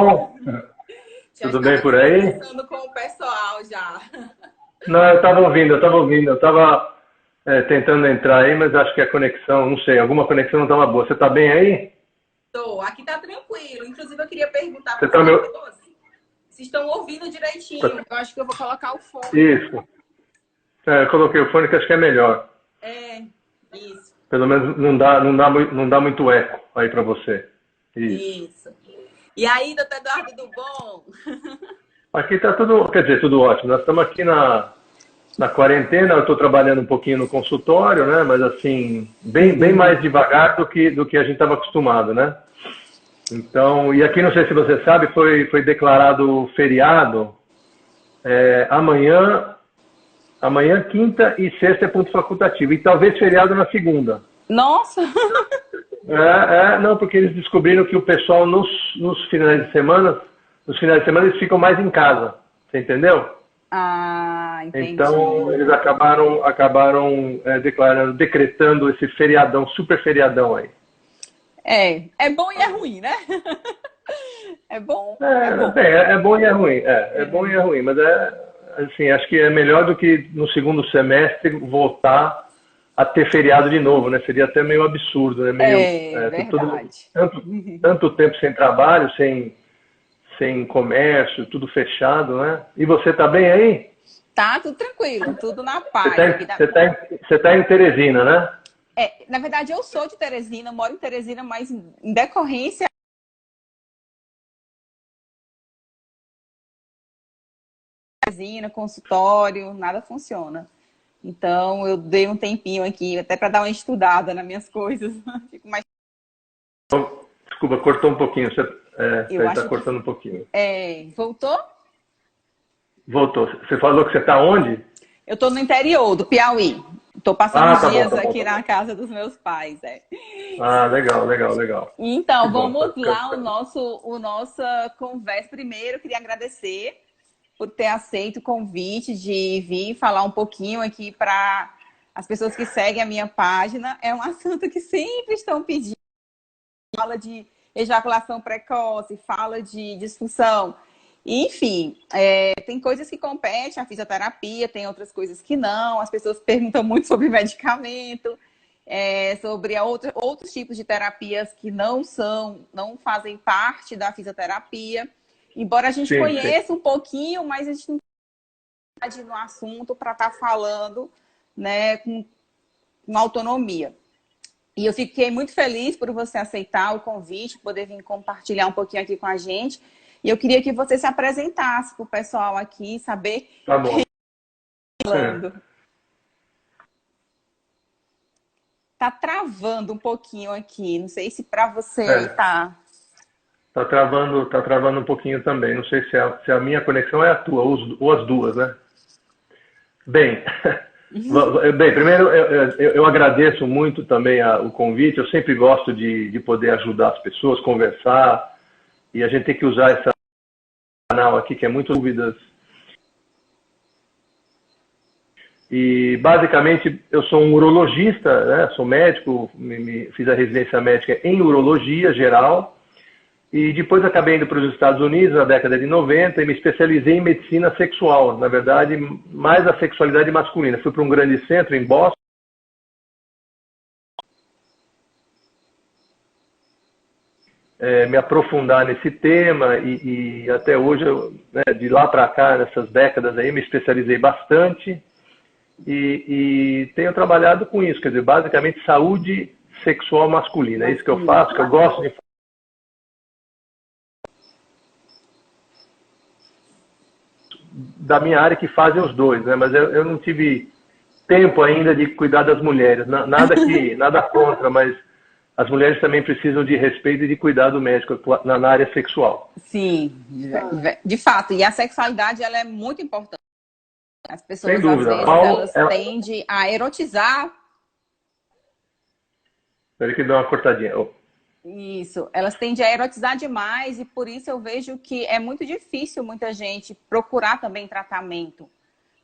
Bom, Já tudo bem estava por aí? conversando com o pessoal já. Não, eu estava tentando entrar aí, mas acho que a conexão, não sei, alguma conexão não estava boa. Você está bem aí? Tô, aqui tá tranquilo. Inclusive, eu queria perguntar Você para as está meu... pessoas se estão ouvindo direitinho. Eu acho que eu vou colocar o fone. Isso. Eu coloquei o fone que acho que é melhor. É, isso, Pelo menos não dá muito eco aí para você. Isso. isso. E aí, doutor Eduardo do Bom? Aqui está tudo, quer dizer, tudo ótimo. Nós estamos aqui na quarentena, eu estou trabalhando um pouquinho no consultório, né? Mas assim, bem mais devagar do que a gente estava acostumado, né? Então, e aqui não sei se você sabe, foi declarado feriado amanhã, quinta e sexta é ponto facultativo, e talvez feriado na segunda. Nossa! Não, porque eles descobriram que o pessoal nos finais de semana eles ficam mais em casa, você entendeu? Ah, Então, entendi. eles acabaram decretando esse feriadão, super feriadão aí. É bom e é ruim, né? É bom, é bom. É bom e é ruim, é bom e é ruim, mas assim, acho que é melhor do que no segundo semestre voltar a ter feriado de novo, né? Seria até meio absurdo, né? É Todo, verdade. tanto tempo sem trabalho, sem comércio, tudo fechado, né? E você tá bem aí? Tá tudo tranquilo, tudo na Você paz tá, aqui. você tá em Teresina, né? Na verdade, eu sou de Teresina, moro em Teresina, mas em decorrência Teresina, consultório, nada funciona. Então, eu dei um tempinho aqui, até para dar uma estudada nas minhas coisas. Fico mais. Desculpa, cortou um pouquinho. Eu Tá acho que. cortando um pouquinho. Voltou? Voltou. Você falou que você tá onde? Eu tô no interior do Piauí. Tô passando Ah, uns tá bom, dias tá bom, aqui tá na bom. casa dos meus pais. Ah, legal, legal, legal. Que Então, bom. vamos lá, o nossa conversa. Primeiro, eu queria agradecer por ter aceito o convite de vir falar um pouquinho aqui para as pessoas que seguem a minha página. É um assunto que sempre estão pedindo. Fala de ejaculação precoce, fala de disfunção. Enfim, tem coisas que competem à fisioterapia, tem outras coisas que não. As pessoas perguntam muito sobre medicamento, sobre outros tipos de terapias que não fazem parte da fisioterapia. Embora a gente Sim, sim. conheça um pouquinho, mas a gente não está no assunto para estar falando, né, com autonomia. E eu fiquei muito feliz por você aceitar o convite, poder vir compartilhar um pouquinho aqui com a gente. E eu queria que você se apresentasse para o pessoal aqui, saber Tá bom. falando. Tá travando um pouquinho aqui. Não sei se para você aí É, tá. tá travando um pouquinho também. Não sei se a minha conexão é a tua, ou as duas, né? Bem, bem, primeiro eu agradeço muito também o convite. Eu sempre gosto de poder ajudar as pessoas, conversar, e a gente tem que usar esse canal aqui que é muito dúvidas. E basicamente eu sou um urologista, né? Sou médico, fiz a residência médica em urologia geral. E depois acabei indo para os Estados Unidos na década de 90 e me especializei em medicina sexual. Na verdade, mais a sexualidade masculina. Fui para um grande centro em Boston, me aprofundar nesse tema e até hoje, né, de lá para cá, nessas décadas aí, me especializei bastante e tenho trabalhado com isso. Quer dizer, basicamente saúde sexual masculina. É isso que eu faço, que eu gosto de da minha área que fazem os dois, né? Mas eu não tive tempo ainda de cuidar das mulheres. Nada contra, mas as mulheres também precisam de respeito e de cuidado médico na área sexual. Sim, de fato. E a sexualidade, ela é muito importante. As Sem pessoas, às dúvida. vezes, Paulo, elas tendem a erotizar. peraí que deu uma cortadinha. Oh, Isso, elas tendem a erotizar demais e por isso eu vejo que é muito difícil muita gente procurar também tratamento,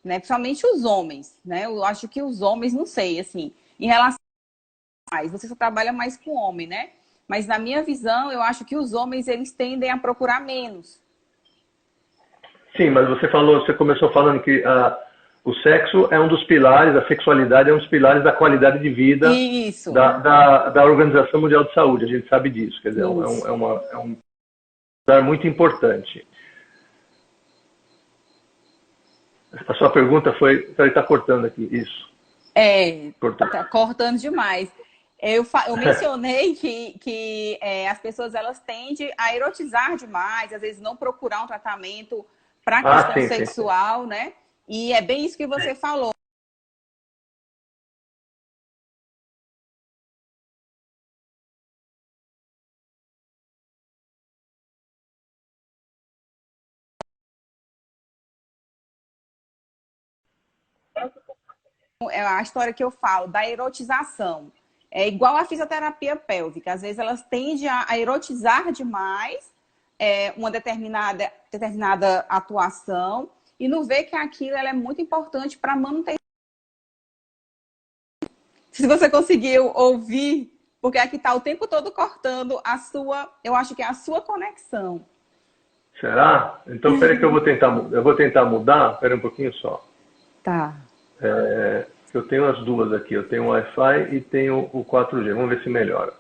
né? Principalmente os homens, né? Eu acho que os homens, não sei, assim, em relação a mais, você só trabalha mais com homem, né? Mas na minha visão, eu acho que os homens, eles tendem a procurar menos. Sim, mas você começou falando que o sexo é um dos pilares, a sexualidade é um dos pilares da qualidade de vida Isso, da Organização Mundial de Saúde. A gente sabe disso, quer dizer, isso. é um pilar muito importante. A sua pergunta foi, ele está cortando aqui, isso. Cortou. Tá cortando demais. Eu mencionei que as pessoas elas tendem a erotizar demais, às vezes não procurar um tratamento para a questão Sim, sexual, sim. né? E é bem isso que você falou. É a história que eu falo da erotização. É igual a fisioterapia pélvica. Às vezes elas tendem a erotizar demais uma determinada atuação e não vê que aquilo ela é muito importante para manutenção. Se você conseguiu ouvir, porque aqui está o tempo todo cortando eu acho que é a sua conexão. Será? Então, espera que eu vou tentar mudar, espera um pouquinho só. Tá. Eu tenho as duas aqui, eu tenho o Wi-Fi e tenho o 4G, vamos ver se melhora.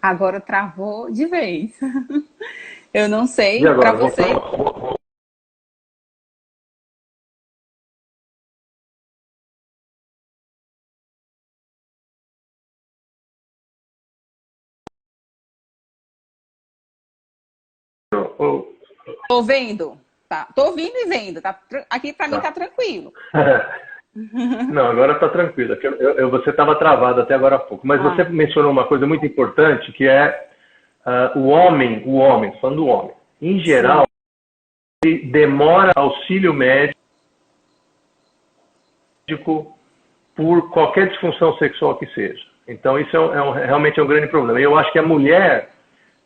Agora travou de vez. Eu não E sei para agora? você. Tô vendo. Tá. Tô ouvindo e vendo. Tá. Aqui para mim tá tranquilo. Não, agora está tranquilo. Você estava travado até agora há pouco. Mas você mencionou uma coisa muito importante, que é o homem, falando do homem, em geral, ele demora auxílio médico por qualquer disfunção sexual que seja. Então, isso realmente é um grande problema. E eu acho que a mulher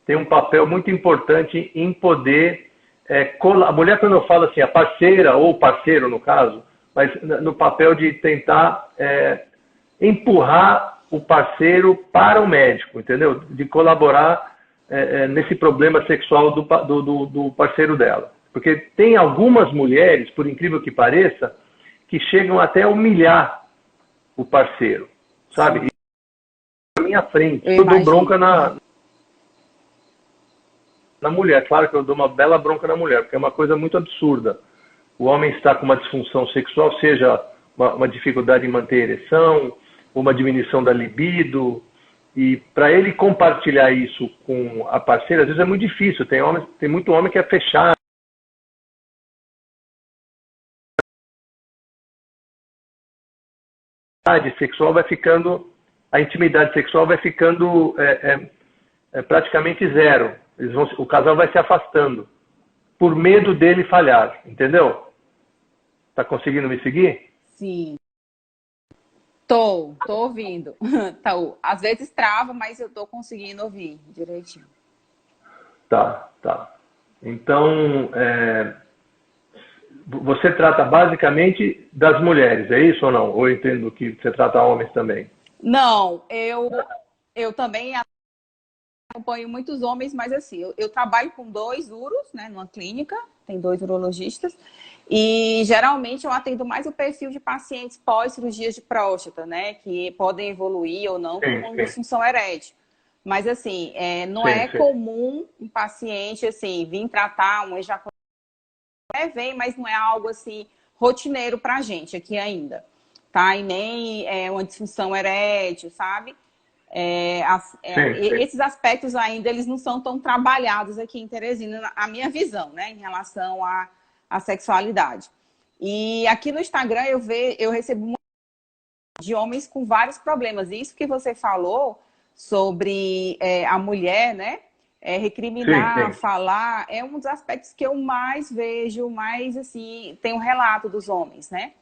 tem um papel muito importante em poder... a mulher, quando eu falo assim, a parceira ou parceiro, no caso, mas no papel de tentar empurrar o parceiro para o médico, entendeu? De colaborar nesse problema sexual do parceiro dela. Porque tem algumas mulheres, por incrível que pareça, que chegam até a humilhar o parceiro, sabe? E na minha frente, eu dou bronca na mulher. Claro que eu dou uma bela bronca na mulher, porque é uma coisa muito absurda. O homem está com uma disfunção sexual, seja uma dificuldade em manter a ereção, uma diminuição da libido, e para ele compartilhar isso com a parceira, às vezes é muito difícil. Tem muito homem que é fechado. A intimidade sexual vai ficando praticamente zero. O casal vai se afastando por medo dele falhar, entendeu? Tá conseguindo me seguir? Sim. Tô ouvindo. Tá, às vezes trava, mas eu tô conseguindo ouvir direitinho. Tá. Então, você trata basicamente das mulheres, é isso ou não? Ou eu entendo que você trata homens também? Não, eu também acompanho muitos homens, mas assim, eu trabalho com 2 uros, né, numa clínica, tem 2 urologistas, e geralmente eu atendo mais o perfil de pacientes pós-cirurgias de próstata, né, que podem evoluir ou não com disfunção erétil. Mas assim, não é comum um paciente assim vir tratar um ejaculação, vem, mas não é algo assim rotineiro pra gente aqui ainda, tá? E nem uma disfunção erétil, sabe? Esses aspectos ainda eles não são tão trabalhados aqui em Teresina, a minha visão, né, em relação à sexualidade. E aqui no Instagram eu recebo de homens com vários problemas. Isso que você falou sobre a mulher, né, recriminar, falar, é um dos aspectos que eu mais vejo, mais assim, tem um relato dos homens, né?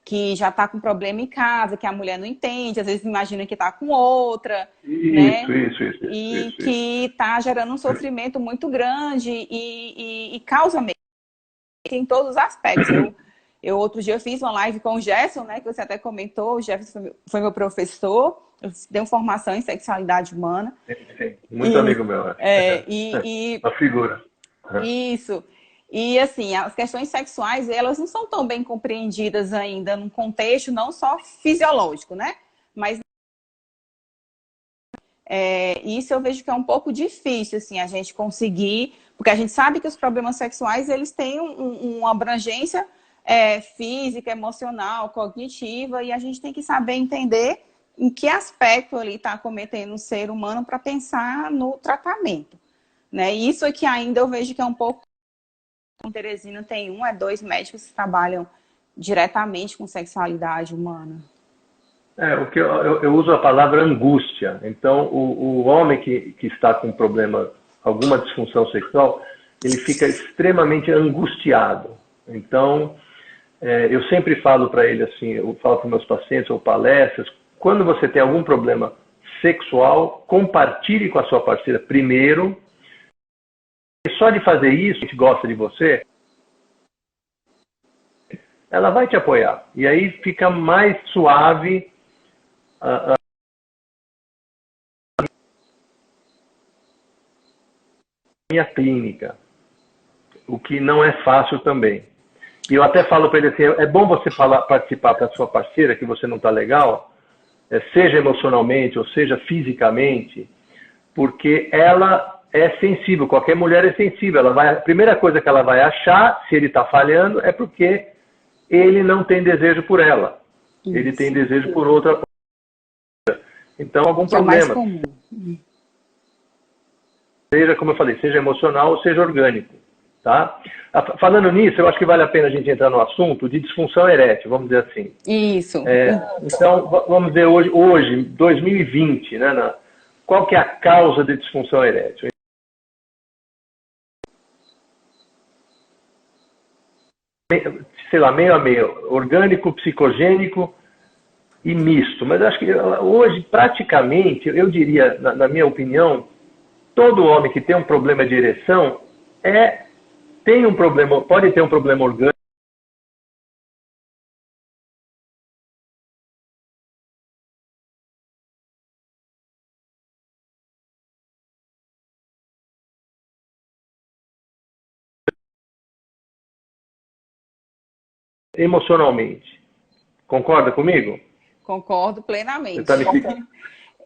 que já está com problema em casa, que a mulher não entende, às vezes imagina que está com outra, Isso. E que está gerando um sofrimento muito grande e causa medo em todos os aspectos. Outro dia eu fiz uma live com o Gerson, né, que você até comentou, o Gerson foi meu professor, eu dei formação em sexualidade humana. Sim. Muito amigo meu. Uma figura. Isso. E, assim, as questões sexuais, elas não são tão bem compreendidas ainda num contexto não só fisiológico, né? Mas isso eu vejo que é um pouco difícil, assim, a gente conseguir, porque a gente sabe que os problemas sexuais, eles têm uma abrangência física, emocional, cognitiva, e a gente tem que saber entender em que aspecto ali está cometendo o ser humano para pensar no tratamento, né? E isso aqui ainda eu vejo que é um pouco... Com Teresina tem 2 médicos que trabalham diretamente com sexualidade humana. O que eu uso a palavra angústia. Então, o homem que está com problema, alguma disfunção sexual, ele fica extremamente angustiado. Então, eu sempre falo para ele assim, eu falo para meus pacientes ou palestras, quando você tem algum problema sexual, compartilhe com a sua parceira primeiro. E só de fazer isso, a gente gosta de você, ela vai te apoiar. E aí fica mais suave a minha clínica, o que não é fácil também. E eu até falo para ele assim, é bom você participar para a sua parceira que você não está legal, seja emocionalmente ou seja fisicamente, porque ela é sensível, qualquer mulher é sensível. A primeira coisa que ela vai achar, se ele está falhando, é porque ele não tem desejo por ela. Isso. Ele tem desejo por outra coisa. Então, algum problema. É mais comum. Seja, como eu falei, seja emocional ou seja orgânico. Tá? Falando nisso, eu acho que vale a pena a gente entrar no assunto de disfunção erétil, vamos dizer assim. Isso. Então, vamos ver hoje 2020, né, qual que é a causa de disfunção erétil? Sei lá, meio a meio, orgânico, psicogênico e misto. Mas acho que hoje, praticamente, eu diria, na minha opinião, todo homem que tem um problema de ereção tem um problema, pode ter um problema orgânico. Emocionalmente. Concorda comigo? Concordo plenamente.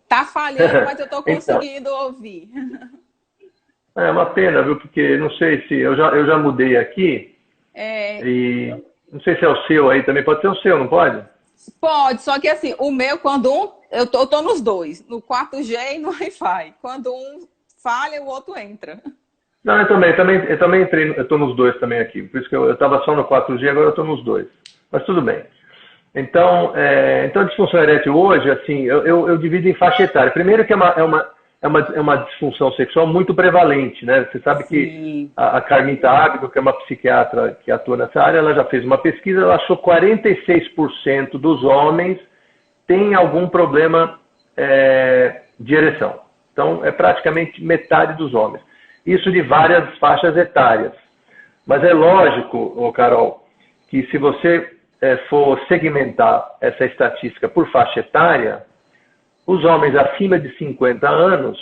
Tá falhando, mas eu estou conseguindo ouvir. É uma pena, viu? Porque não sei se... Eu já mudei aqui. E não sei se é o seu aí também. Pode ser o seu, não pode? Pode, só que assim, o meu, quando eu tô nos dois. No 4G e no Wi-Fi. Quando um falha, o outro entra. Não, eu também entrei, eu estou nos dois também aqui. Por isso que eu estava só no 4G, agora eu estou nos dois. Mas tudo bem. Então, a disfunção erétil hoje, assim, eu divido em faixa etária. Primeiro que é uma disfunção sexual muito prevalente, né? Você sabe que a Carmita Ábido, que é uma psiquiatra que atua nessa área, ela já fez uma pesquisa, ela achou 46% dos homens têm algum problema de ereção. Então, é praticamente metade dos homens. Isso de várias faixas etárias. Mas é lógico, Carol, que se você for segmentar essa estatística por faixa etária, os homens acima de 50 anos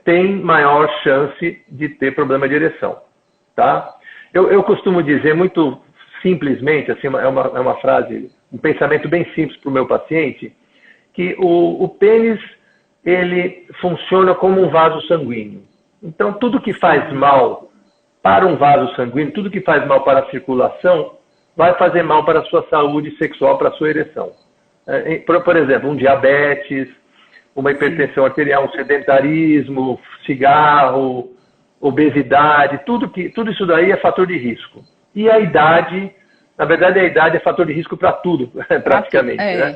têm maior chance de ter problema de ereção. Tá? Eu costumo dizer muito simplesmente, assim, é uma frase, um pensamento bem simples para o meu paciente, que o pênis ele funciona como um vaso sanguíneo. Então, tudo que faz mal para um vaso sanguíneo, tudo que faz mal para a circulação, vai fazer mal para a sua saúde sexual, para a sua ereção. Por exemplo, um diabetes, uma hipertensão arterial, um sedentarismo, cigarro, obesidade, tudo isso daí é fator de risco. E a idade, na verdade, a idade é fator de risco para tudo, praticamente. Né?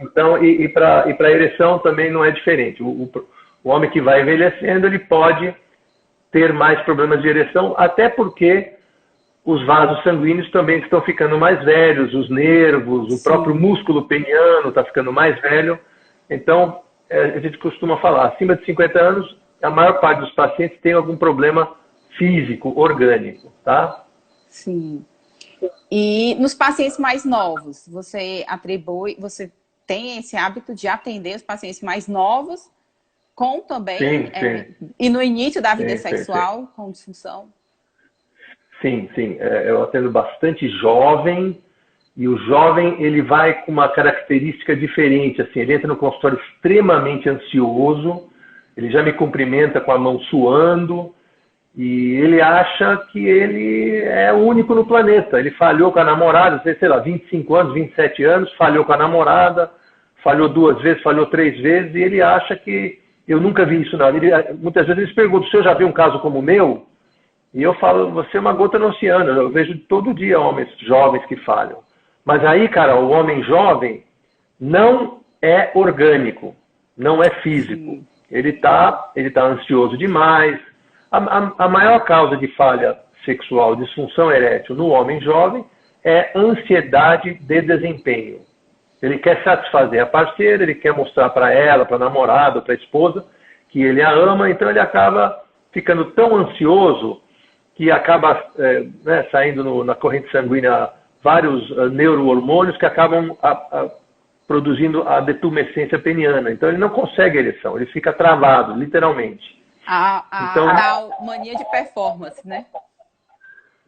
Então, e para a ereção também não é diferente. O homem que vai envelhecendo, ele pode ter mais problemas de ereção, até porque os vasos sanguíneos também estão ficando mais velhos, os nervos, o próprio músculo peniano está ficando mais velho. Então, a gente costuma falar, acima de 50 anos, a maior parte dos pacientes tem algum problema físico, orgânico, tá? Sim. E nos pacientes mais novos, você tem esse hábito de atender os pacientes mais novos com também, Sim. E no início da vida Sim. sexual, com disfunção? Sim. Eu atendo bastante jovem, e o jovem, ele vai com uma característica diferente, assim, ele entra no consultório extremamente ansioso, ele já me cumprimenta com a mão suando, e ele acha que ele é o único no planeta. Ele falhou com a namorada, sei lá, 25 anos, 27 anos, falhou com a namorada, falhou 2 vezes, falhou 3 vezes, e ele acha que eu nunca vi isso, não. Muitas vezes eles perguntam, se eu já vi um caso como o meu? E eu falo, você é uma gota no oceano. Eu vejo todo dia homens jovens que falham. Mas aí, cara, o homem jovem não é orgânico, não é físico. Sim. Ele tá ansioso demais. A maior causa de falha sexual, disfunção erétil no homem jovem é ansiedade de desempenho. Ele quer satisfazer a parceira, ele quer mostrar para ela, para a namorada, para a esposa, que ele a ama, então ele acaba ficando tão ansioso que acaba saindo na corrente sanguínea vários neurohormônios que acabam produzindo a detumescência peniana. Então ele não consegue ereção, ele fica travado, literalmente. Então, a mania de performance, né?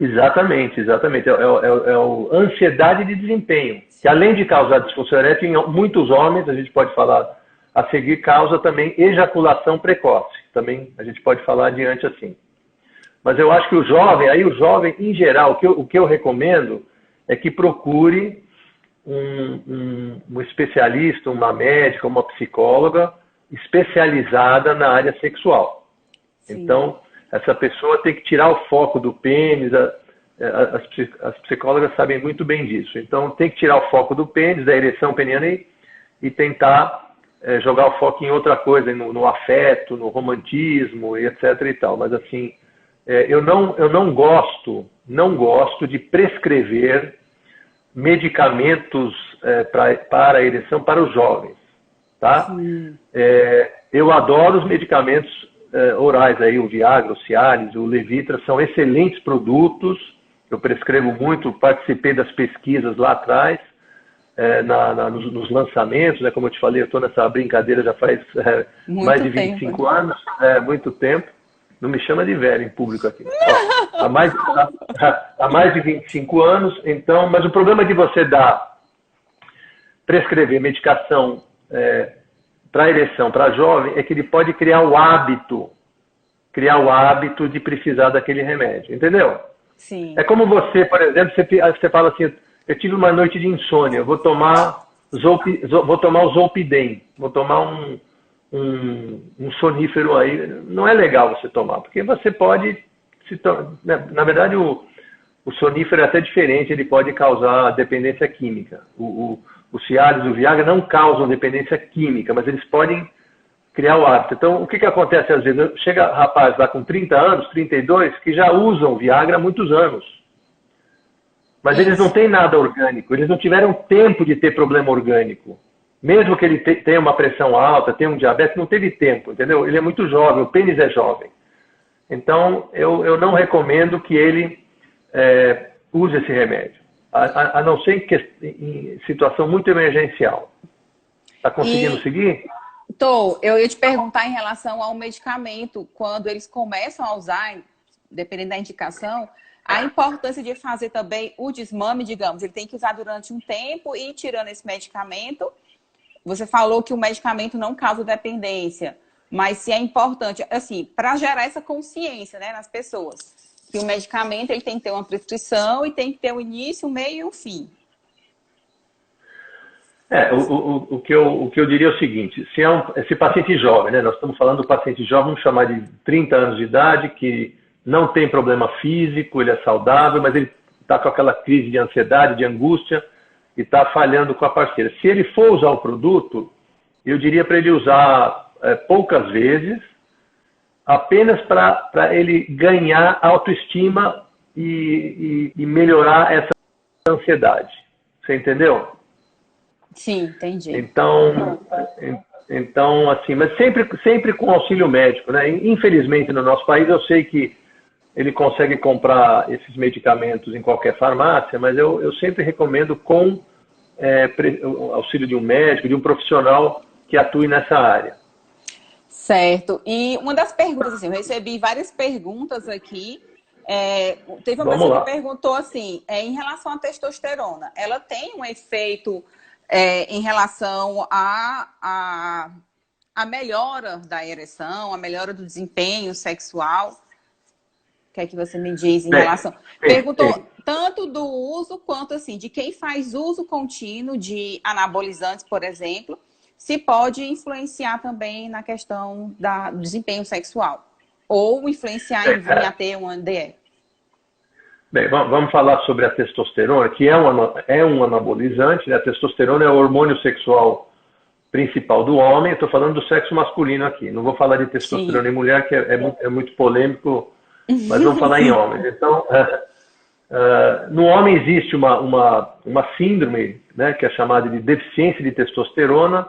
Exatamente. É a ansiedade de desempenho, que além de causar disfunção erétil, em muitos homens, a gente pode falar a seguir, causa também ejaculação precoce. Também a gente pode falar adiante assim. Mas eu acho que o jovem em geral, o que eu recomendo é que procure um especialista, uma médica, uma psicóloga especializada na área sexual. Sim. Então, essa pessoa tem que tirar o foco do pênis, as psicólogas sabem muito bem disso. Então, tem que tirar o foco do pênis, da ereção peniana e tentar jogar o foco em outra coisa, no afeto, no romantismo e etc. e tal. Mas, assim, eu não gosto de prescrever medicamentos para a ereção para os jovens, tá? Eu adoro os medicamentos orais aí, o Viagra, o Cialis, o Levitra, são excelentes produtos. Eu prescrevo muito, participei das pesquisas lá atrás, nos lançamentos, né? Como eu te falei, eu estou nessa brincadeira já faz mais de 25 anos, muito tempo. Não me chama de velho em público aqui. Ó, há mais de 25 anos, então, mas o problema de você prescrever medicação para ereção, para jovem, é que ele pode criar o hábito de precisar daquele remédio, entendeu? Sim. É como você, por exemplo, você fala assim, eu tive uma noite de insônia, vou tomar o Zolpidem, vou tomar um sonífero aí. Não é legal você tomar, porque você pode na verdade o sonífero é até diferente, ele pode causar dependência química. O Cialis e o Viagra não causam dependência química, mas eles podem criar o hábito. Então, o que acontece às vezes? Chega rapaz lá com 30 anos, 32, que já usam Viagra há muitos anos. Mas eles não têm nada orgânico, eles não tiveram tempo de ter problema orgânico. Mesmo que ele tenha uma pressão alta, tenha um diabetes, não teve tempo, entendeu? Ele é muito jovem, o pênis é jovem. Então, eu não recomendo que ele use esse remédio. A não ser em situação muito emergencial. Está conseguindo seguir? Eu ia te perguntar em relação ao medicamento, quando eles começam a usar, dependendo da indicação, a importância de fazer também o desmame, digamos, ele tem que usar durante um tempo e ir tirando esse medicamento. Você falou que o medicamento não causa dependência, mas se é importante, assim, para gerar essa consciência, né, nas pessoas, que o medicamento ele tem que ter uma prescrição e tem que ter um início, um meio e um fim. O que eu diria é o seguinte, se esse paciente jovem, né, nós estamos falando do paciente jovem, vamos chamar de 30 anos de idade, que não tem problema físico, ele é saudável, mas ele está com aquela crise de ansiedade, de angústia, e está falhando com a parceira. Se ele for usar o produto, eu diria para ele usar poucas vezes, apenas para ele ganhar autoestima e melhorar essa ansiedade. Você entendeu? Sim, entendi. Então assim, mas sempre com auxílio médico, né? Infelizmente, no nosso país, eu sei que ele consegue comprar esses medicamentos em qualquer farmácia, mas eu sempre recomendo com o auxílio de um médico, de um profissional que atue nessa área. Certo. E uma das perguntas, assim, eu recebi várias perguntas aqui. Teve uma pessoa que perguntou assim, em relação à testosterona, ela tem um efeito em relação à melhora da ereção, a melhora do desempenho sexual? O que é que você me diz em relação? Perguntou tanto do uso quanto assim, de quem faz uso contínuo de anabolizantes, por exemplo, se pode influenciar também na questão do desempenho sexual ou influenciar em vir a ter um ADE. Bem, vamos falar sobre a testosterona, que é um anabolizante, né? A testosterona é o hormônio sexual principal do homem. Estou falando do sexo masculino aqui. Não vou falar de testosterona em mulher, que é muito polêmico, mas vamos falar em homens. Então, no homem existe uma síndrome, né, que é chamada de deficiência de testosterona,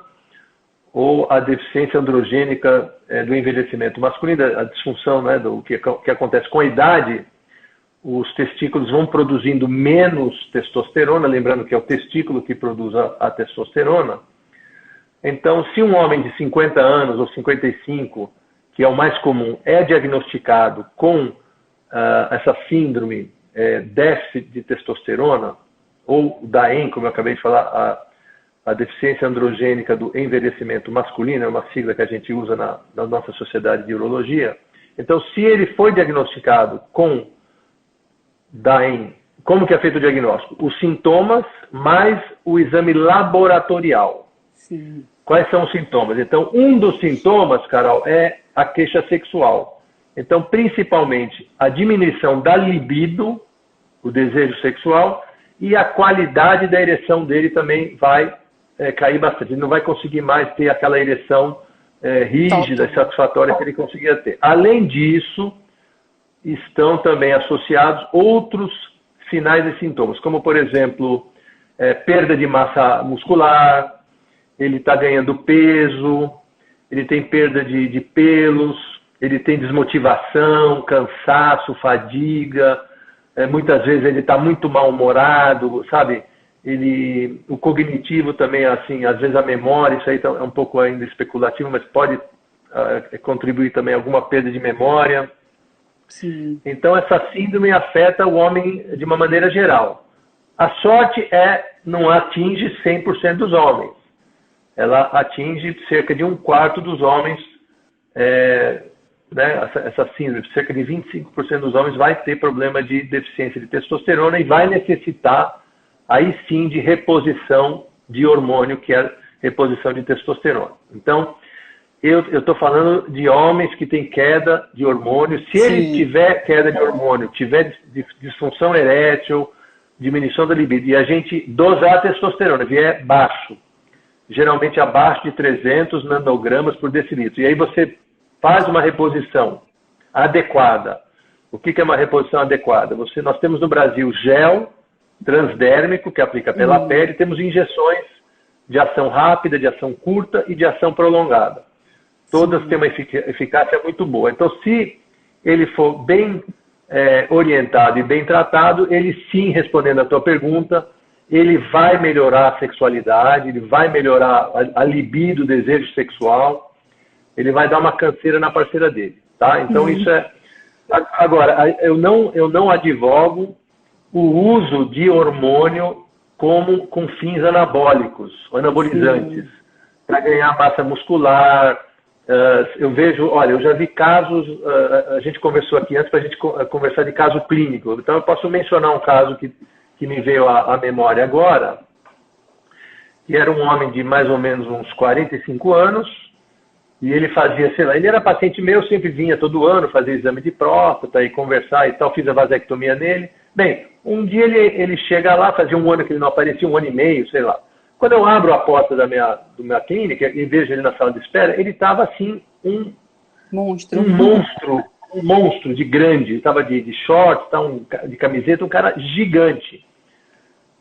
ou a deficiência androgênica do envelhecimento masculino, a disfunção, né, do que acontece com a idade. Os testículos vão produzindo menos testosterona, lembrando que é o testículo que produz a testosterona. Então, se um homem de 50 anos ou 55, que é o mais comum, é diagnosticado com essa síndrome, déficit de testosterona, ou DAEM, como eu acabei de falar, a deficiência androgênica do envelhecimento masculino, é uma sigla que a gente usa na nossa sociedade de urologia. Então, se ele foi diagnosticado com DAEM, como que é feito o diagnóstico? Os sintomas mais o exame laboratorial. Sim. Quais são os sintomas? Então, um dos sintomas, Carol, é a queixa sexual. Então, principalmente, a diminuição da libido, o desejo sexual, e a qualidade da ereção dele também vai cair bastante. Ele não vai conseguir mais ter aquela ereção rígida e satisfatória que ele conseguia ter. Além disso, estão também associados outros sinais e sintomas, como, por exemplo, perda de massa muscular, ele está ganhando peso, ele tem perda de pelos, ele tem desmotivação, cansaço, fadiga, muitas vezes ele está muito mal-humorado, sabe? O cognitivo também, assim, às vezes a memória, isso aí é um pouco ainda especulativo, mas pode contribuir também alguma perda de memória. Sim. Então, essa síndrome afeta o homem de uma maneira geral. A sorte não atinge 100% dos homens. Ela atinge cerca de 1/4 dos homens, né, essa síndrome. Cerca de 25% dos homens vai ter problema de deficiência de testosterona e vai necessitar, aí sim, de reposição de hormônio, que é reposição de testosterona. Então, eu estou falando de homens que têm queda de hormônio. Se ele tiver queda de hormônio, tiver disfunção erétil, diminuição da libido, e a gente dosar a testosterona, vier baixo, geralmente abaixo de 300 nanogramas por decilitro, e aí você faz uma reposição adequada. O que é uma reposição adequada? Nós temos no Brasil gel transdérmico, que aplica pela pele, temos injeções de ação rápida, de ação curta e de ação prolongada. Todas têm uma eficácia muito boa. Então, se ele for bem orientado e bem tratado, ele sim, respondendo à tua pergunta, ele vai melhorar a sexualidade, ele vai melhorar a libido, o desejo sexual, ele vai dar uma canseira na parceira dele, tá? Então, isso é... Agora, eu não advogo o uso de hormônio com fins anabólicos, anabolizantes, para ganhar massa muscular. Eu vejo, olha, eu já vi casos, a gente conversou aqui antes para a gente conversar de caso clínico, então eu posso mencionar um caso que me veio à memória agora, que era um homem de mais ou menos uns 45 anos, e ele fazia, sei lá, ele era paciente meu, sempre vinha todo ano fazer exame de próstata e conversar e tal, fiz a vasectomia nele. Bem, um dia ele chega lá, fazia um ano que ele não aparecia, 1 ano e meio, sei lá. Quando eu abro a porta da minha clínica e vejo ele na sala de espera, ele estava assim, um monstro um monstro de grande, estava de shorts, de camiseta, um cara gigante.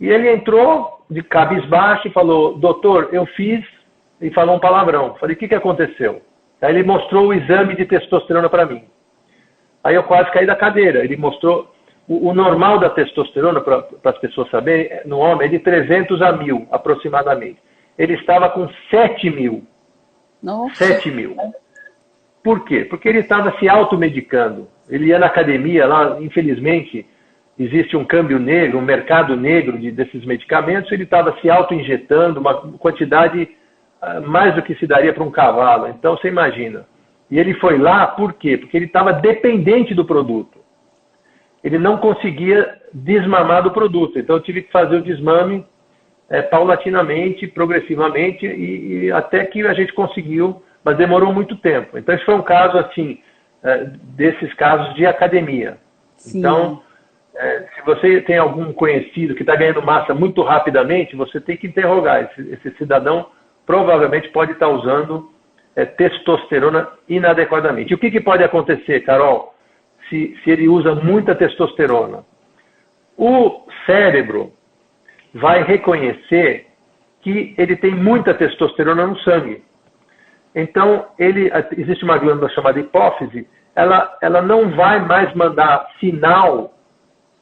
E ele entrou de cabisbaixo e falou, doutor, eu fiz, e falou um palavrão. Falei, o que aconteceu? Aí ele mostrou o exame de testosterona para mim. Aí eu quase caí da cadeira. Ele mostrou o normal da testosterona, para as pessoas saberem, no homem é de 300 a 1.000, aproximadamente. Ele estava com 7.000. Nossa. 7.000. Por quê? Porque ele estava se automedicando. Ele ia na academia, lá, infelizmente, existe um câmbio negro, um mercado negro desses medicamentos, ele estava se auto-injetando uma quantidade mais do que se daria para um cavalo. Então, você imagina. E ele foi lá, por quê? Porque ele estava dependente do produto. Ele não conseguia desmamar do produto. Então, eu tive que fazer o desmame paulatinamente, progressivamente, e até que a gente conseguiu, mas demorou muito tempo. Então, esse foi um caso, assim, desses casos de academia. Sim. Então, se você tem algum conhecido que está ganhando massa muito rapidamente, você tem que interrogar. Esse cidadão provavelmente pode estar usando testosterona inadequadamente. E o que pode acontecer, Carol, se ele usa muita testosterona? O cérebro vai reconhecer que ele tem muita testosterona no sangue. Então, existe uma glândula chamada hipófise, ela não vai mais mandar sinal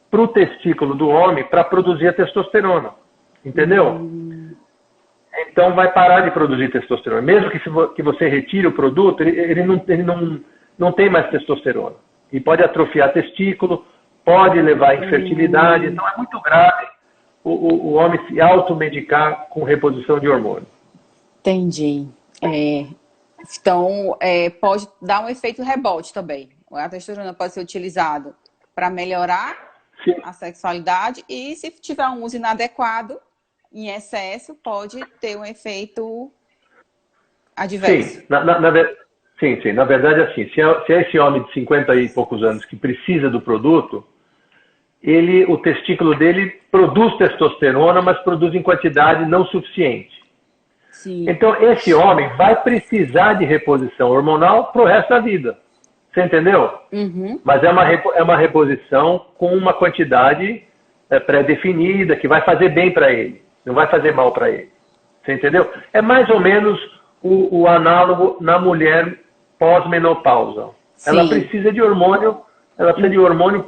para o testículo do homem para produzir a testosterona. Entendeu? Então vai parar de produzir testosterona. Mesmo que você retire o produto, ele não tem mais testosterona. E pode atrofiar testículo, pode levar à infertilidade. Então é muito grave o homem se automedicar com reposição de hormônio. Entendi. Então, pode dar um efeito rebote também. A testosterona pode ser utilizado para melhorar Sim. a sexualidade e, se tiver um uso inadequado, em excesso, pode ter um efeito adverso. Sim. Sim. Na verdade, assim, se é esse homem de 50 e poucos anos que precisa do produto, o testículo dele produz testosterona, mas produz em quantidade não suficiente. Sim. Então, esse homem vai precisar de reposição hormonal para o resto da vida. Você entendeu? Uhum. Mas é uma reposição com uma quantidade pré-definida, que vai fazer bem para ele. Não vai fazer mal para ele. Você entendeu? É mais ou menos o análogo na mulher pós-menopausa. Ela precisa de hormônio,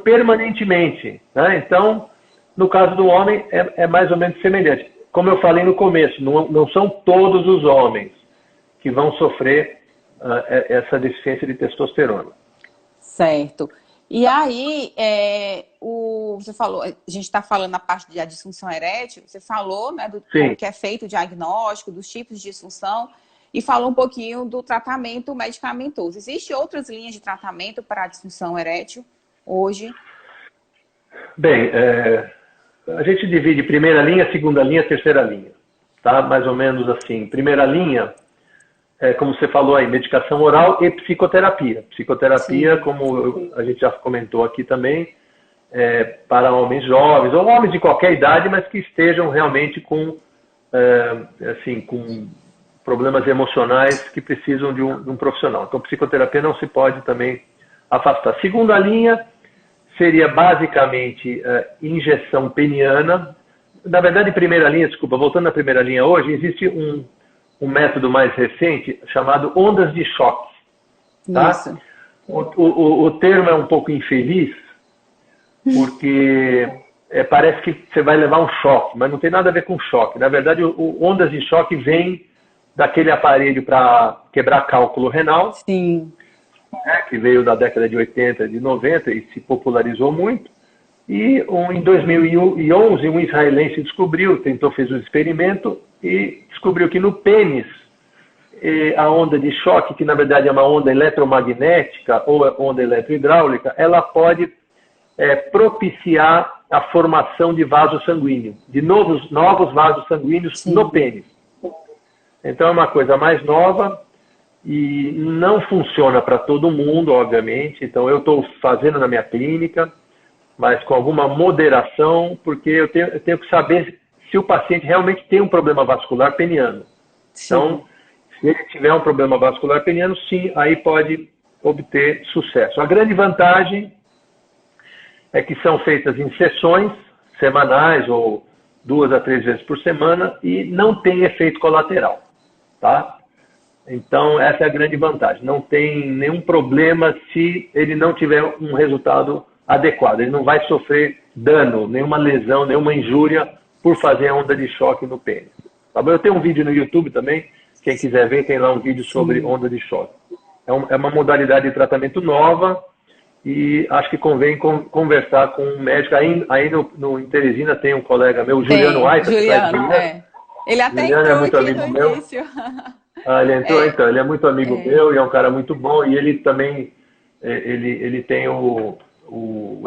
permanentemente. Né? Então, no caso do homem, é mais ou menos semelhante. Como eu falei no começo, não são todos os homens que vão sofrer essa deficiência de testosterona. Certo. E aí, você falou, a gente está falando na parte da disfunção erétil, você falou, né, do que é feito o diagnóstico, dos tipos de disfunção, e falou um pouquinho do tratamento medicamentoso. Existem outras linhas de tratamento para a disfunção erétil hoje? Bem, a gente divide primeira linha, segunda linha, terceira linha. Tá? Mais ou menos assim. Primeira linha, como você falou aí, medicação oral e psicoterapia. Psicoterapia, como a gente já comentou aqui também, para homens jovens, ou homens de qualquer idade, mas que estejam realmente com problemas emocionais que precisam de um profissional. Então, psicoterapia não se pode também afastar. Segunda linha seria basicamente injeção peniana. Na verdade, primeira linha, voltando à primeira linha hoje, existe um método mais recente chamado ondas de choque. Tá? Isso. O termo é um pouco infeliz, porque parece que você vai levar um choque, mas não tem nada a ver com choque. Na verdade, ondas de choque vem daquele aparelho para quebrar cálculo renal. Sim. Que veio da década de 80, de 90 e se popularizou muito. E em 2011, um israelense fez um experimento e descobriu que no pênis, a onda de choque, que na verdade é uma onda eletromagnética ou onda eletrohidráulica, ela pode propiciar a formação de vaso sanguíneo, de novos vasos sanguíneos no pênis. Então é uma coisa mais nova e não funciona para todo mundo, obviamente. Então eu estou fazendo na minha clínica, mas com alguma moderação, porque eu tenho que saber se o paciente realmente tem um problema vascular peniano. Sim. Então, se ele tiver um problema vascular peniano, sim, aí pode obter sucesso. A grande vantagem é que são feitas em sessões semanais ou 2 a 3 vezes por semana e não tem efeito colateral, tá? Então, essa é a grande vantagem. Não tem nenhum problema se ele não tiver um resultado adequado. Ele não vai sofrer dano, nenhuma lesão, nenhuma injúria por fazer a onda de choque no pênis. Tá bom? Eu tenho um vídeo no YouTube também. Quem quiser ver, tem lá um vídeo sobre onda de choque. É uma modalidade de tratamento nova e acho que convém conversar com um médico. Aí em Teresina tem um colega meu, Juliano Aita. Juliano, Ele até Juliano entrou é muito aqui amigo no meu. início. Ele entrou, então. Ele é muito amigo meu e é um cara muito bom. E ele também ele tem o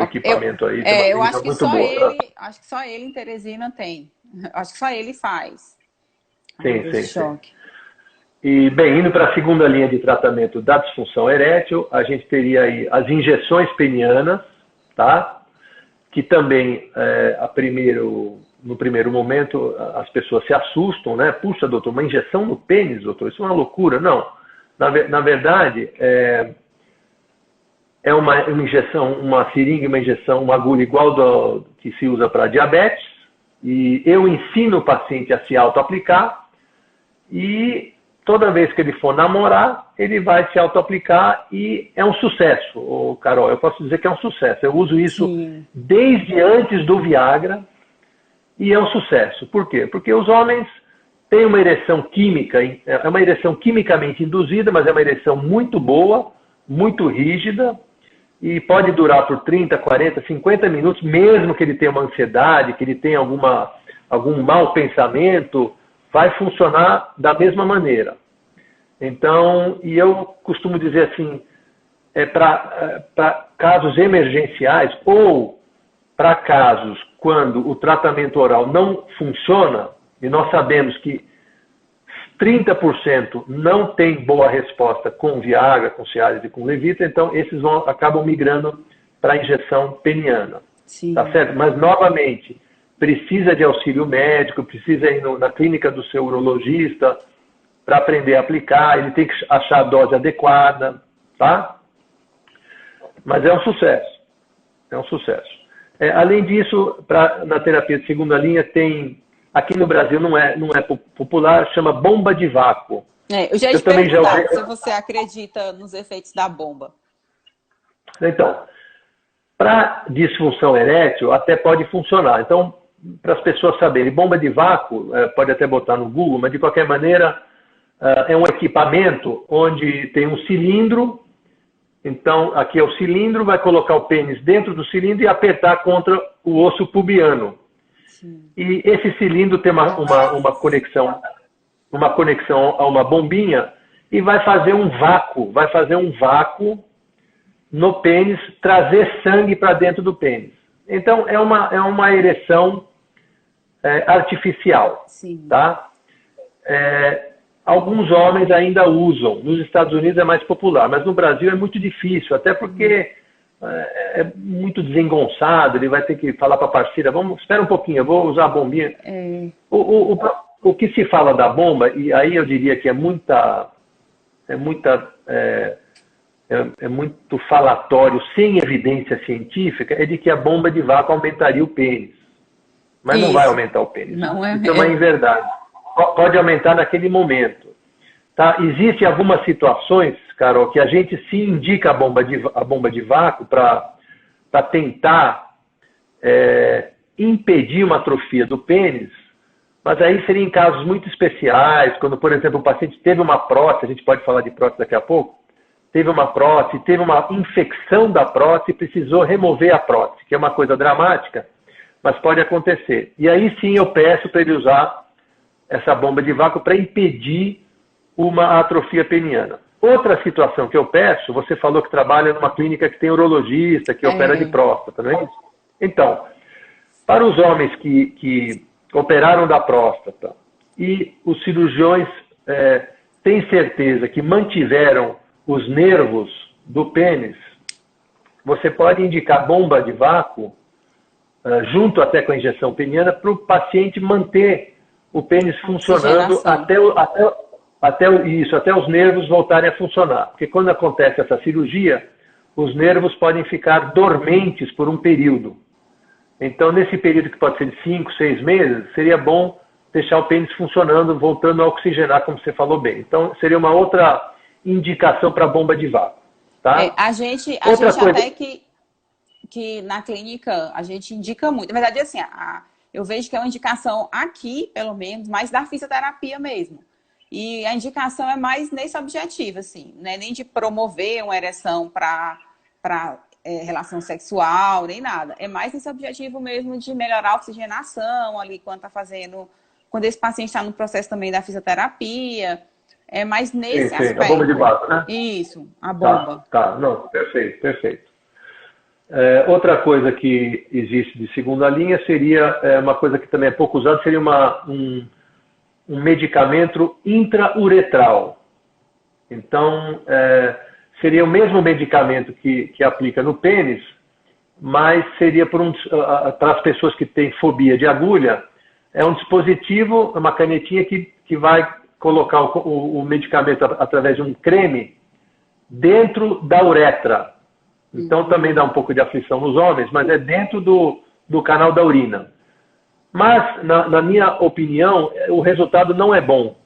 equipamento aí. Eu acho que só ele, acho que só ele em Teresina tem. Acho que só ele faz. Sim. E, bem, indo para a segunda linha de tratamento da disfunção erétil, a gente teria aí as injeções penianas, tá? Que também, no primeiro momento, as pessoas se assustam, né? Puxa, doutor, uma injeção no pênis, doutor, isso é uma loucura. Não, na verdade, é uma injeção, uma seringa, uma injeção, uma agulha igual que se usa para diabetes, e eu ensino o paciente a se auto-aplicar, e toda vez que ele for namorar, ele vai se auto-aplicar e é um sucesso, Carol. Eu posso dizer que é um sucesso. Eu uso isso desde antes do Viagra e é um sucesso. Por quê? Porque os homens têm uma ereção química, é uma ereção quimicamente induzida, mas é uma ereção muito boa, muito rígida e pode durar por 30, 40, 50 minutos, mesmo que ele tenha uma ansiedade, que ele tenha algum mau pensamento, vai funcionar da mesma maneira. Então, e eu costumo dizer assim, para casos emergenciais ou para casos quando o tratamento oral não funciona, e nós sabemos que 30% não tem boa resposta com Viagra, com Cialis e com Levitra, então esses acabam migrando para a injeção peniana. Sim. Tá certo? Mas, novamente, precisa de auxílio médico, precisa ir na clínica do seu urologista para aprender a aplicar, ele tem que achar a dose adequada, tá? Mas é um sucesso. É um sucesso. Além disso, na terapia de segunda linha, tem, aqui no Brasil não é popular, chama bomba de vácuo. Eu já ia te perguntar se você acredita nos efeitos da bomba. Então, para disfunção erétil, até pode funcionar. Então, para as pessoas saberem, bomba de vácuo, pode até botar no Google, mas de qualquer maneira é um equipamento onde tem um cilindro. Então, aqui é o cilindro, vai colocar o pênis dentro do cilindro e apertar contra o osso pubiano. Sim. E esse cilindro tem uma conexão a uma bombinha e vai fazer um vácuo no pênis, trazer sangue para dentro do pênis. Então, é uma ereção artificial. Sim. Tá? Alguns homens ainda usam. Nos Estados Unidos é mais popular, mas no Brasil é muito difícil, até porque é muito desengonçado, ele vai ter que falar para a parceira, espera um pouquinho, eu vou usar a bombinha. O que se fala da bomba, e aí eu diria que é muito falatório, sem evidência científica, é de que a bomba de vácuo aumentaria o pênis. Mas não vai aumentar o pênis. Não Isso é uma inverdade. Pode aumentar naquele momento. Tá? Existem algumas situações, Carol, que a gente se indica a bomba de vácuo para tentar impedir uma atrofia do pênis, mas aí seria em casos muito especiais, quando, por exemplo, o paciente teve uma prótese, a gente pode falar de prótese daqui a pouco, teve uma prótese, teve uma infecção da prótese e precisou remover a prótese, que é uma coisa dramática, mas pode acontecer. E aí sim eu peço para ele usar essa bomba de vácuo para impedir uma atrofia peniana. Outra situação que eu peço, você falou que trabalha numa clínica que tem urologista, que opera de próstata, não é isso? Então, para os homens que operaram da próstata e os cirurgiões têm certeza que mantiveram os nervos do pênis, você pode indicar bomba de vácuo, junto até com a injeção peniana, para o paciente manter o pênis funcionando até os nervos voltarem a funcionar. Porque quando acontece essa cirurgia, os nervos podem ficar dormentes por um período. Então, nesse período que pode ser de 5, 6 meses, seria bom deixar o pênis funcionando, voltando a oxigenar, como você falou bem. Então, seria uma outra indicação para a bomba de vácuo. Tá? A gente até que na clínica, a gente indica muito. Na verdade, assim, eu vejo que é uma indicação aqui, pelo menos, mais da fisioterapia mesmo. E a indicação é mais nesse objetivo, assim, não é nem de promover uma ereção para relação sexual, nem nada. É mais nesse objetivo mesmo de melhorar a oxigenação ali, quando esse paciente está no processo também da fisioterapia. É mais nesse aspecto. A bomba de vácuo, né? Isso, a bomba. Não, perfeito. Outra coisa que existe de segunda linha seria uma coisa que também é pouco usada, seria um medicamento intrauretral. Então, seria o mesmo medicamento que aplica no pênis, mas seria para as pessoas que têm fobia de agulha, é um dispositivo, uma canetinha que vai colocar o medicamento através de um creme dentro da uretra. Então também dá um pouco de aflição nos homens, mas é dentro do canal da urina. Mas, na minha opinião, o resultado não é bom.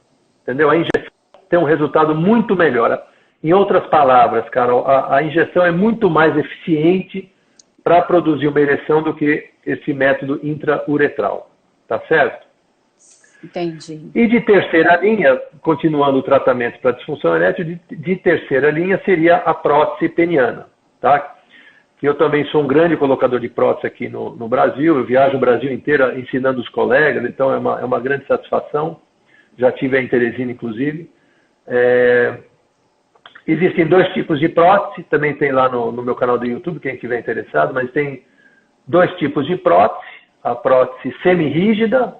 Entendeu? A injeção tem um resultado muito melhor. Em outras palavras, Carol, a injeção é muito mais eficiente para produzir uma ereção do que esse método intrauretral. Tá certo? Entendi. E de terceira linha, continuando o tratamento para disfunção erétil, de terceira linha seria a prótese peniana. Tá? Eu também sou um grande colocador de prótese aqui no Brasil, eu viajo o Brasil inteiro ensinando os colegas, então é uma grande satisfação. Já tive em Teresina, inclusive. Existem 2 tipos de prótese, também tem lá no meu canal do YouTube, quem estiver interessado, mas tem 2 tipos de prótese, a prótese semi-rígida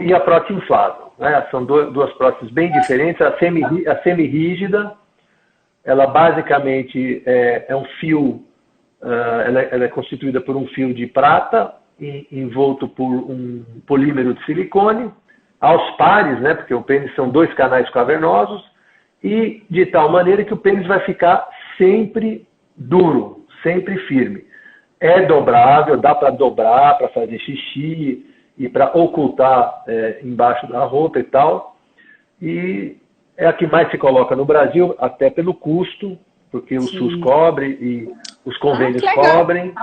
e a prótese inflável. Né? São duas próteses bem diferentes. A semi-rígida, ela basicamente é um fio, ela é constituída por um fio de prata envolto por um polímero de silicone, aos pares, né, porque o pênis são 2 canais cavernosos, e de tal maneira que o pênis vai ficar sempre duro, sempre firme. É dobrável, dá para dobrar, para fazer xixi e para ocultar embaixo da roupa e tal. E é a que mais se coloca no Brasil, até pelo custo, porque o SUS cobre e os convênios cobrem.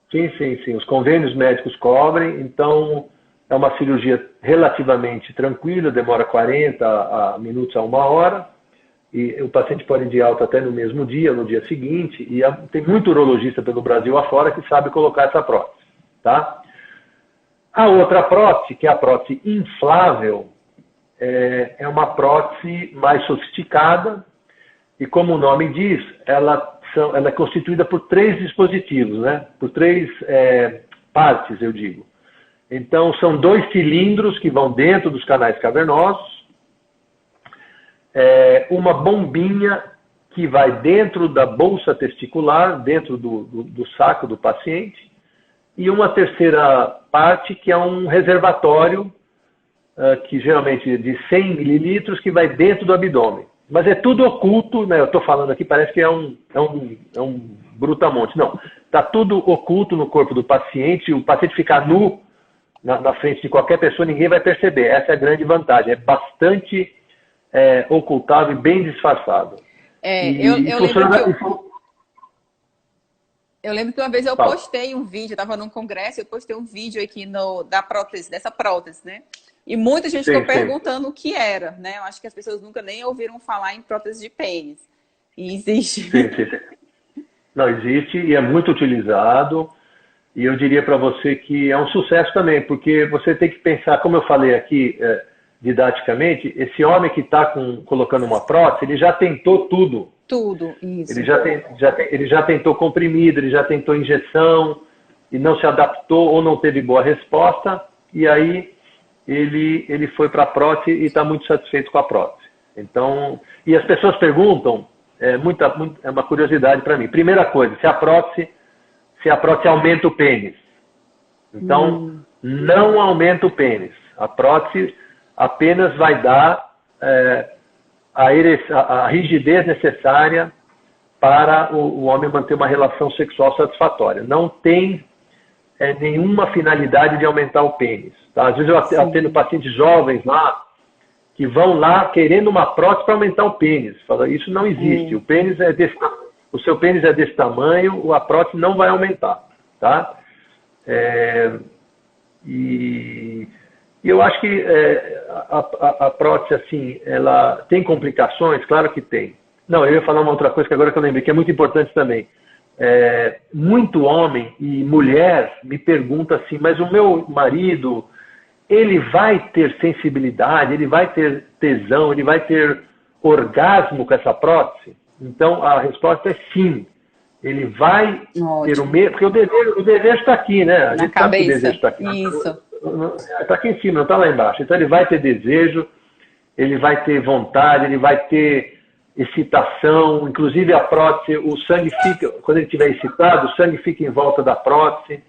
Sim, os convênios médicos cobrem, então é uma cirurgia relativamente tranquila, demora 40 minutos a 1 hora, e o paciente pode ir de alta até no mesmo dia, no dia seguinte, e tem muito urologista pelo Brasil afora que sabe colocar essa prótese. Tá? A outra prótese, que é a prótese inflável, é uma prótese mais sofisticada, e como o nome diz, ela é constituída por 3 dispositivos, né? Por 3 partes, eu digo. Então, são 2 cilindros que vão dentro dos canais cavernosos, uma bombinha que vai dentro da bolsa testicular, dentro do saco do paciente, e uma terceira parte que é um reservatório, que geralmente é de 100 mililitros, que vai dentro do abdômen. Mas é tudo oculto, né? Eu estou falando aqui, parece que é um brutamonte. Não, está tudo oculto no corpo do paciente, o paciente ficar nu na frente de qualquer pessoa, ninguém vai perceber. Essa é a grande vantagem, é bastante ocultável e bem disfarçado. Eu lembro que uma vez eu postei um vídeo, eu estava num congresso, eu postei um vídeo aqui dessa prótese, né? E muita gente ficou perguntando o que era, né? Eu acho que as pessoas nunca nem ouviram falar em prótese de pênis. E existe. Sim. Não, existe e é muito utilizado. E eu diria para você que é um sucesso também, porque você tem que pensar, como eu falei aqui didaticamente, esse homem que está colocando uma prótese, ele já tentou tudo. Tudo, isso. Ele já tentou comprimido, ele já tentou injeção, e não se adaptou ou não teve boa resposta, e aí ele foi para a prótese e está muito satisfeito com a prótese. Então, e as pessoas perguntam, é uma curiosidade para mim. Primeira coisa, se a prótese aumenta o pênis. Então, não aumenta o pênis. A prótese apenas vai dar a rigidez necessária para o homem manter uma relação sexual satisfatória. Não tem nenhuma finalidade de aumentar o pênis. Tá? Às vezes eu atendo pacientes jovens lá, que vão lá querendo uma prótese para aumentar o pênis. Fala, isso não existe. O seu pênis é desse tamanho, a prótese não vai aumentar. Tá? E eu acho que a prótese, assim, ela tem complicações? Claro que tem. Não, eu ia falar uma outra coisa que agora que eu lembrei, que é muito importante também. Muito homem e mulher me pergunta assim, mas o meu marido, ele vai ter sensibilidade, ele vai ter tesão, ele vai ter orgasmo com essa prótese? Então, a resposta é sim. Ele vai ter o mesmo... Porque o desejo está aqui, né? A gente sabe que o desejo está aqui. Isso. Está aqui em cima, não está lá embaixo. Então, ele vai ter desejo, ele vai ter vontade, ele vai ter excitação. Inclusive, a prótese, o sangue fica... Quando ele estiver excitado, o sangue fica em volta da prótese.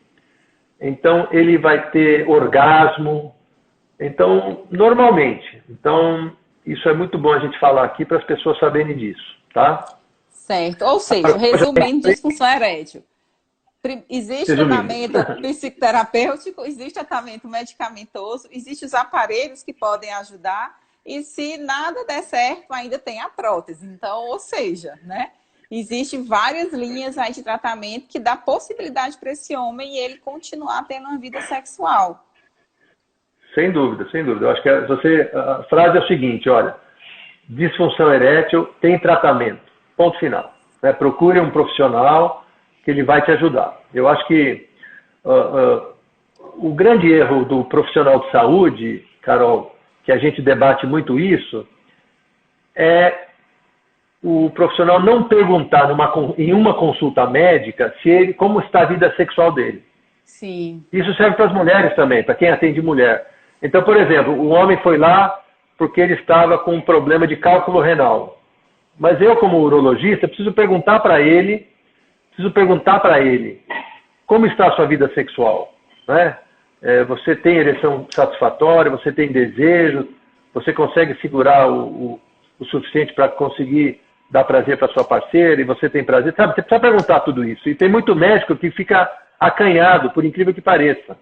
Então, ele vai ter orgasmo. Então, normalmente. Então, isso é muito bom a gente falar aqui para as pessoas saberem disso, tá? Certo. Ou seja, resumindo, disfunção erétil. Existe tratamento psicoterapêutico, existe tratamento medicamentoso, existem os aparelhos que podem ajudar, e se nada der certo, ainda tem a prótese. Então, ou seja, né? Existem várias linhas aí de tratamento que dá possibilidade para esse homem e ele continuar tendo uma vida sexual. Sem dúvida, sem dúvida. Eu acho que a frase é o seguinte, olha, disfunção erétil tem tratamento, ponto final. Procure um profissional que ele vai te ajudar. Eu acho que o grande erro do profissional de saúde, Carol, que a gente debate muito isso, é o profissional não perguntar em uma consulta médica como está a vida sexual dele. Sim. Isso serve para as mulheres também, para quem atende mulher. Então, por exemplo, o homem foi lá porque ele estava com um problema de cálculo renal. Mas eu, como urologista, preciso perguntar para ele como está a sua vida sexual, né? Você tem ereção satisfatória, você tem desejo, você consegue segurar o suficiente para conseguir dar prazer para sua parceira e você tem prazer, sabe? Você precisa perguntar tudo isso. E tem muito médico que fica acanhado, por incrível que pareça.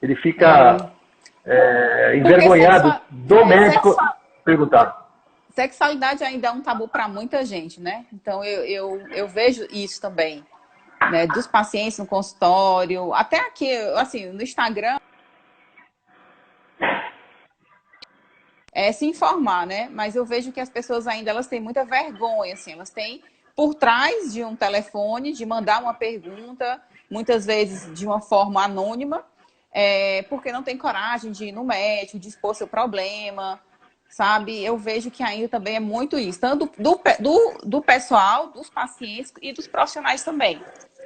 Ele fica envergonhado do médico perguntar. Sexualidade ainda é um tabu para muita gente, né? Então, eu vejo isso também, né? Dos pacientes no consultório, até aqui, assim, no Instagram, se informar, né? Mas eu vejo que as pessoas ainda, elas têm muita vergonha, assim, elas têm por trás de um telefone, de mandar uma pergunta, muitas vezes de uma forma anônima, porque não tem coragem de ir no médico, de expor seu problema, sabe? Eu vejo que ainda também é muito isso, tanto do pessoal, dos pacientes e dos profissionais também,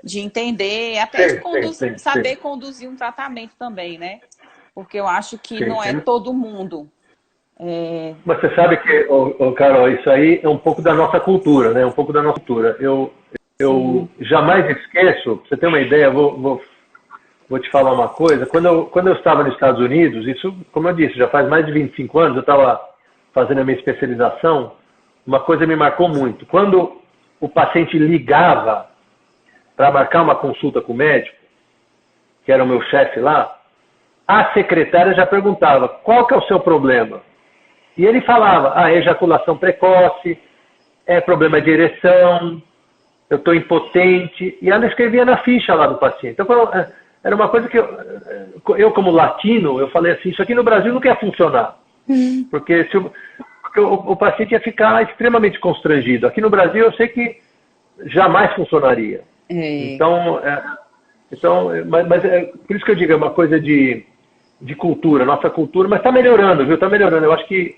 de entender, até de saber conduzir um tratamento também, né? Porque eu acho que não é todo mundo. Mas você sabe que, Carol, isso aí é um pouco da nossa cultura, né? Um pouco da nossa cultura. Eu jamais esqueço, pra você ter uma ideia, vou te falar uma coisa. Quando eu estava nos Estados Unidos, isso, como eu disse, já faz mais de 25 anos, eu estava fazendo a minha especialização, uma coisa me marcou muito. Quando o paciente ligava para marcar uma consulta com o médico, que era o meu chefe lá, a secretária já perguntava, qual que é o seu problema? E ele falava, ejaculação precoce, problema de ereção, eu estou impotente. E ela escrevia na ficha lá do paciente. Então, era uma coisa que eu como latino, eu falei assim, isso aqui no Brasil não quer funcionar. Porque o paciente ia ficar extremamente constrangido. Aqui no Brasil eu sei que jamais funcionaria. Então, mas por isso que eu digo, é uma coisa de cultura, nossa cultura, mas está melhorando, viu? Está melhorando. Eu acho que,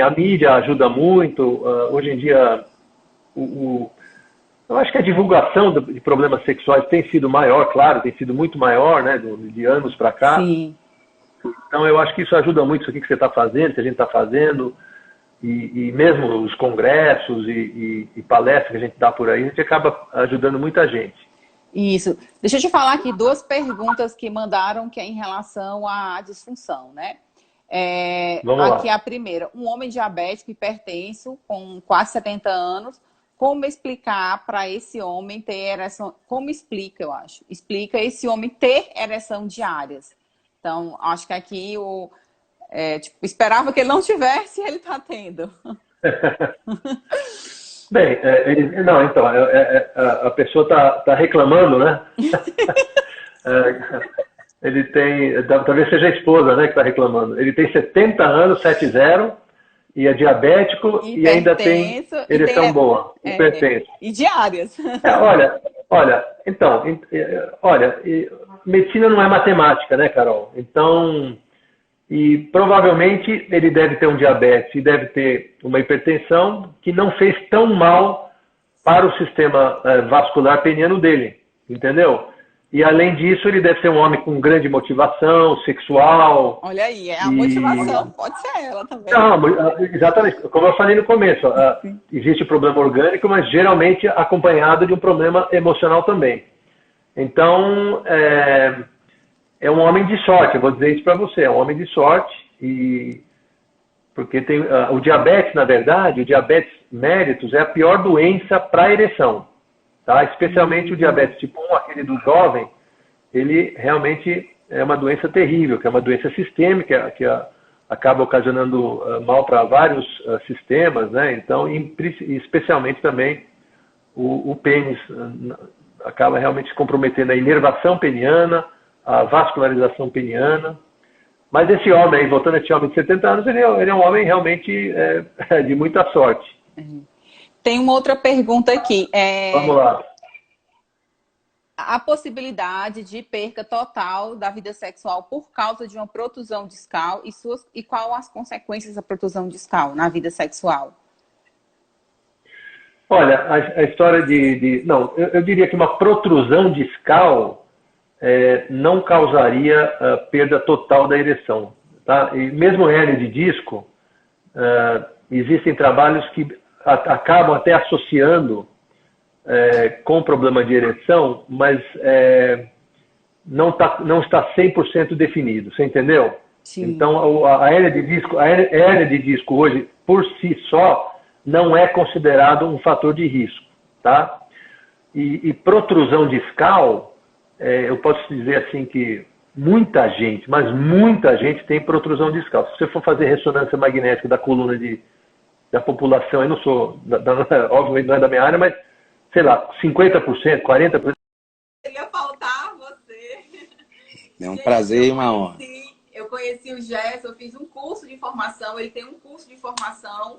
a mídia ajuda muito. Hoje em dia, eu acho que a divulgação de problemas sexuais tem sido maior, claro, tem sido muito maior, né, de anos para cá. Sim. Então, eu acho que isso ajuda muito, isso aqui que você está fazendo, que a gente está fazendo, e mesmo os congressos e palestras que a gente dá por aí, a gente acaba ajudando muita gente. Isso. Deixa eu te falar aqui 2 perguntas que mandaram, que é em relação à disfunção, né? Vamos Aqui lá. a primeira. Um homem diabético hipertenso com quase 70 anos. Como explicar para esse homem ter ereção? Como explica, eu acho? Explica esse homem ter ereção diárias. Então, acho que aqui esperava que ele não tivesse e ele está tendo. Bem, não, então, a pessoa está reclamando, né? Ele tem, talvez seja a esposa, né, que está reclamando. Ele tem 70 anos, 70, e é diabético e ainda tem Hipertenso e ereção boa, hipertenso. e diárias. Olha, medicina não é matemática, né, Carol? Então, e provavelmente ele deve ter um diabetes e deve ter uma hipertensão que não fez tão mal para o sistema vascular peniano dele, entendeu? E além disso, ele deve ser um homem com grande motivação sexual. Olha aí, a motivação pode ser ela também. Não, exatamente, como eu falei no começo, existe problema orgânico, mas geralmente acompanhado de um problema emocional também. Então, é um homem de sorte, eu vou dizer isso para você, é um homem de sorte, porque tem o diabetes, na verdade, o diabetes mellitus é a pior doença para ereção, tá? Especialmente o diabetes tipo 1, aquele do jovem, ele realmente é uma doença terrível, que é uma doença sistêmica, que acaba ocasionando mal para vários sistemas, né? Então, especialmente também o pênis acaba realmente se comprometendo a inervação peniana, a vascularização peniana. Mas esse homem aí, voltando a esse homem de 70 anos, ele é um homem realmente de muita sorte. Tem uma outra pergunta aqui. Vamos lá. A possibilidade de perca total da vida sexual por causa de uma protusão discal e qual as consequências da protusão discal na vida sexual? Olha, a história não, eu diria que uma protrusão discal não causaria perda total da ereção. Tá? E mesmo hérnia de disco, existem trabalhos que acabam até associando com problema de ereção, mas não está 100% definido. Você entendeu? Sim. Então, a hérnia de disco hoje, por si só, não é considerado um fator de risco. Tá? E protrusão discal, eu posso dizer assim que muita gente, mas muita gente tem protrusão discal. Se você for fazer ressonância magnética da coluna da população, eu não sou, obviamente não é da minha área, mas, sei lá, 50%, 40%. Queria faltar você. É um prazer e uma honra. Eu conheci o Gerson, eu fiz um curso de formação, ele tem um curso de formação